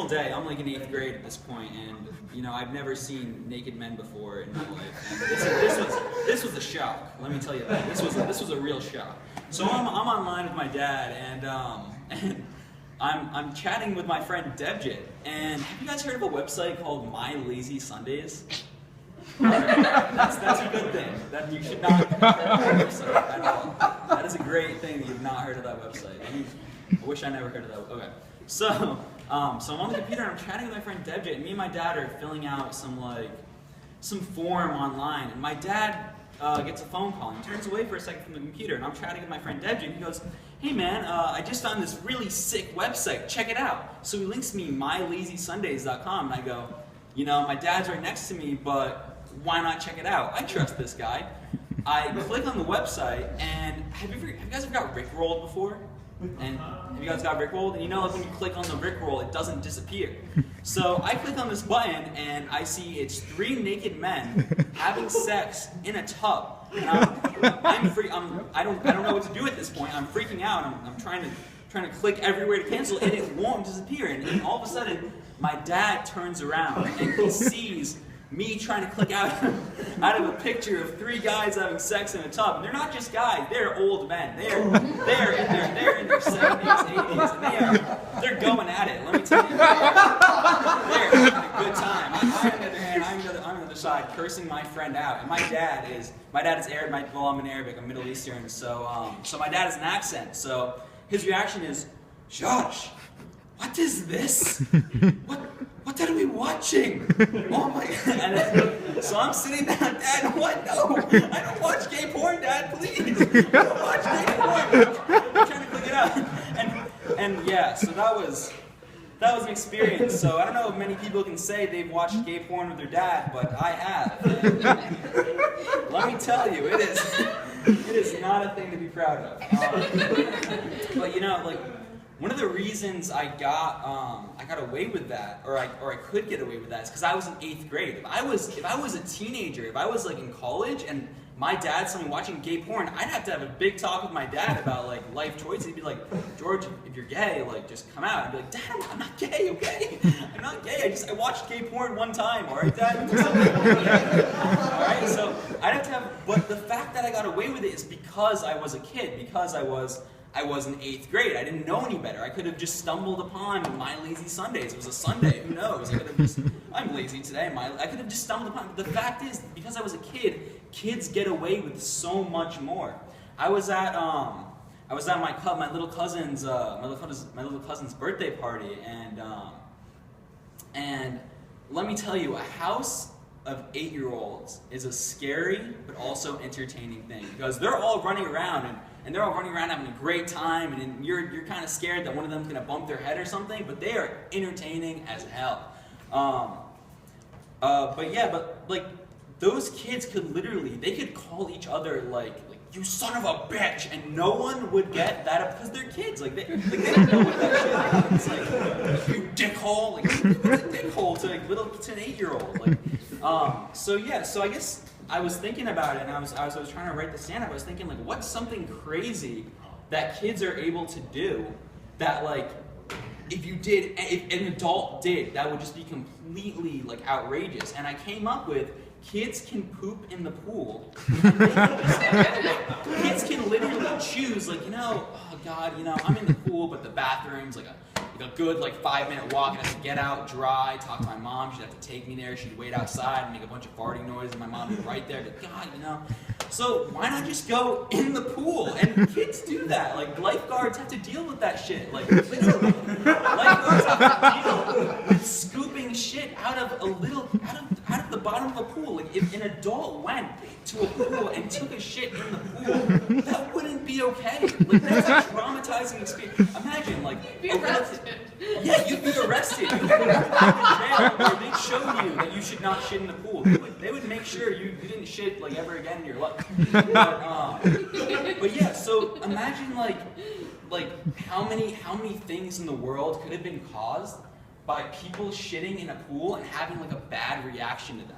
Day. I'm like in 8th grade at this point, and I've never seen naked men before in my life. And this was a shock. Let me tell you that this was a real shock. So I'm online with my dad, and I'm chatting with my friend Devjit. And have you guys heard of a website called My Lazy Sundays? Right. That's a good thing. That you should not have heard of that website at all. That is a great thing that you've not heard of that website. I wish I never heard of that. Okay. So I'm on the computer and I'm chatting with my friend Devjit, and me and my dad are filling out some form online, and my dad gets a phone call and turns away for a second from the computer, and I'm chatting with my friend Devjit, and he goes, "Hey man, I just found this really sick website, check it out." So he links me mylazysundays.com, and I go, my dad's right next to me, but why not check it out? I trust this guy. I click on the website, and have you guys ever got Rickrolled before? And have you guys got Rickrolled? And like when you click on the Rickroll, it doesn't disappear. So I click on this button, and I see it's 3 naked men having sex in a tub. And I don't know what to do at this point. I'm freaking out. I'm trying to click everywhere to cancel, and it won't disappear. And all of a sudden, my dad turns around, and he sees me trying to click out of a picture of 3 guys having sex in a tub. And they're not just guys, they're old men. They're in their 70s, 80s, and they're going at it. Let me tell you. They're having a good time. I, on the other hand, I'm on the other side cursing my friend out. And my dad is Arab. Well, I'm an Arabic, I'm Middle Eastern, so my dad has an accent. So his reaction is, "Josh, what is this? What are we watching? Oh my God." And so I'm sitting down, "Dad, what? No, I don't watch gay porn, Dad, please. I don't watch gay porn." I'm trying to click it out. And yeah, so that was an experience. So I don't know if many people can say they've watched gay porn with their dad, but I have. And let me tell you, it is not a thing to be proud of. But one of the reasons I got away with that, or I could get away with that, is because I was in 8th grade. If I was a teenager, if I was in college, and my dad saw me watching gay porn, I'd have to have a big talk with my dad about life choices. He'd be like, "George, if you're gay, just come out." I'd be like, "Dad, I'm not gay, okay? I'm not gay. I watched gay porn one time, all right, Dad?" All right, so I'd have to have. But the fact that I got away with it is because I was a kid, because I was in 8th grade. I didn't know any better. I could have just stumbled upon My Lazy Sundays. It was a Sunday. Who knows? I could have just, I'm lazy today. I could have just stumbled upon it. The fact is, because I was a kid, kids get away with so much more. I was at my little cousin's birthday party, and let me tell you, a house of 8-year-olds is a scary but also entertaining thing, because they're all running around and they're all running around having a great time, and you're kind of scared that one of them's gonna bump their head or something, but they are entertaining as hell. But those kids could call each other "You son of a bitch," and no one would get that up because they're kids. They don't know what that shit is. It's "You dickhole." What's a dickhole to an 8-year-old? So I guess I was thinking about it, and I was trying to write the stand-up. I was thinking, what's something crazy that kids are able to do that, if an adult did, that would just be completely, outrageous. And I came up with, kids can poop in the pool. Kids can literally choose, oh God, I'm in the pool, but the bathroom's a good 5-minute walk, and I have to get out, dry, talk to my mom. She'd have to take me there. She'd wait outside and make a bunch of farting noise, and my mom would be right there. But God, So why not just go in the pool? And kids do that. Lifeguards have to deal with that shit. Literally, lifeguards have to deal with scooping shit out of the bottom of a pool. If an adult went to a pool and took a shit in the pool, that wouldn't be okay. That's a traumatizing experience. Imagine, yeah, you'd be arrested. You'd be put in jail, or they'd show you that you should not shit in the pool. They would make sure you didn't shit ever again in your life. But yeah, so imagine how many things in the world could have been caused by people shitting in a pool and having a bad reaction to that.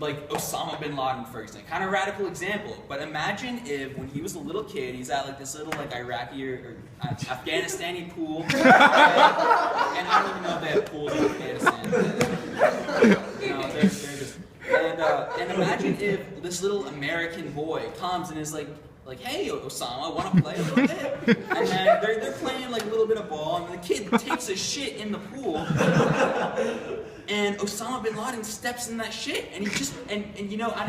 like Osama bin Laden, for example, kind of radical example. But imagine if when he was a little kid, he's at like this little like Iraqi or Afghanistani pool, and I don't even know if they have pools in Afghanistan. They're just. And imagine if this little American boy comes and is like, hey, Osama, want to play a little bit? And then they're playing like a little bit of ball, and the kid takes a shit in the pool, and Osama bin Laden steps in that shit, and he just, and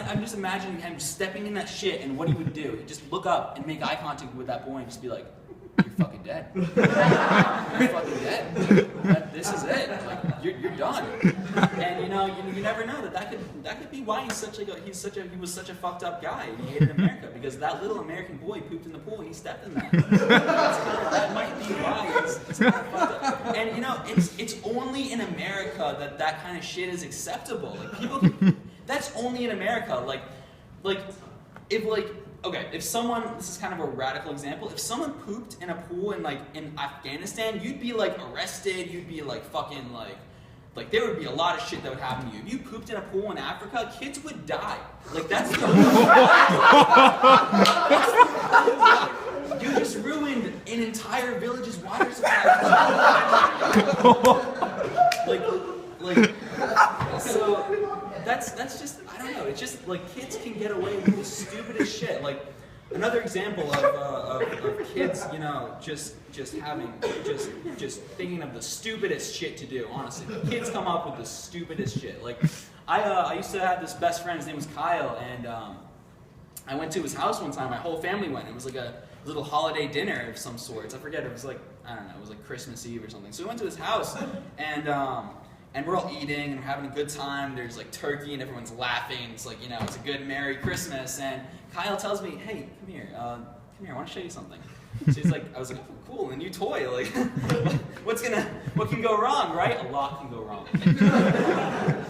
I'm just imagining him stepping in that shit, and what he would do, he'd just look up and make eye contact with that boy and just be like, you're fucking dead. You're fucking dead. This is it. Like, you're done. And you never know that could be why he was such a fucked up guy. And he hated America because that little American boy pooped in the pool and he stepped in that. That might be why he's kind of fucked up. And it's only in America that kind of shit is acceptable. Like people, that's only in America. If someone, this is kind of a radical example, if someone pooped in a pool in Afghanistan, you'd be like arrested, you'd be like fucking like there would be a lot of shit that would happen to you. If you pooped in a pool in Africa, kids would die. Like that's the you just ruined an entire village's water supply. So that's just, I don't know, it's just like kids can get away with the stupidest shit. Like another example of kids, just thinking of the stupidest shit to do, honestly. Kids come up with the stupidest shit. Like I used to have this best friend, his name was Kyle, and I went to his house one time, my whole family went. It was like a little holiday dinner of some sorts. I forget, it was like, I don't know, it was like Christmas Eve or something. So we went to his house, and we're all eating and we're having a good time. There's like turkey and everyone's laughing. It's like, it's a good Merry Christmas. And Kyle tells me, hey, come here, I want to show you something. So he's like, I was like, oh, cool, a new toy. Like, what can go wrong, right? A lot can go wrong.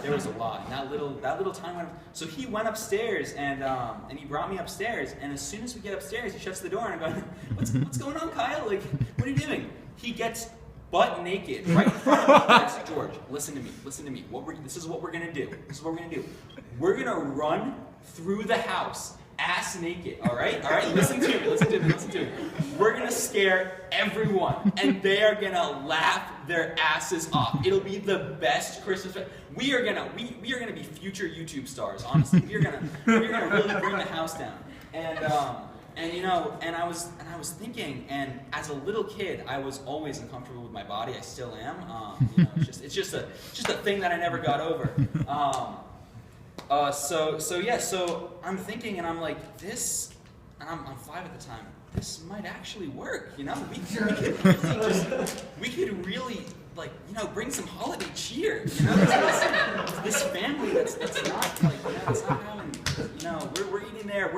There was a lot. And that little time went. So he went upstairs and he brought me upstairs. And as soon as we get upstairs, he shuts the door and I'm going, what's going on, Kyle? Like, what are you doing? He gets butt naked right in front of me. That's George. Listen to me. This is what we're gonna do. We're gonna run through the house ass naked. All right. Listen to me. We're gonna scare everyone, and they are gonna laugh their asses off. It'll be the best Christmas. We are gonna be future YouTube stars. Honestly, we're gonna really bring the house down. And I was thinking, and as a little kid, I was always uncomfortable with my body. I still am. It's just a thing that I never got over. So I'm thinking, and I'm like, this, and I'm 5 at the time. This might actually work. We could really bring some holiday cheer. To this family that's not like, it's not having. We're eating there.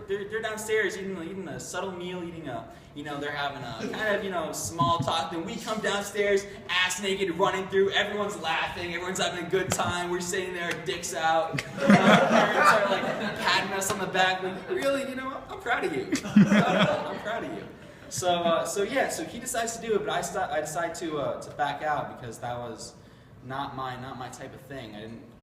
They're downstairs eating a subtle meal, they're having a kind of small talk. Then we come downstairs, ass naked, running through. Everyone's laughing. Everyone's having a good time. We're sitting there, dicks out. Our parents are like patting us on the back. Like, really, I'm proud of you. I'm proud of you. So he decides to do it, but I decide to back out because that was not my type of thing. I didn't.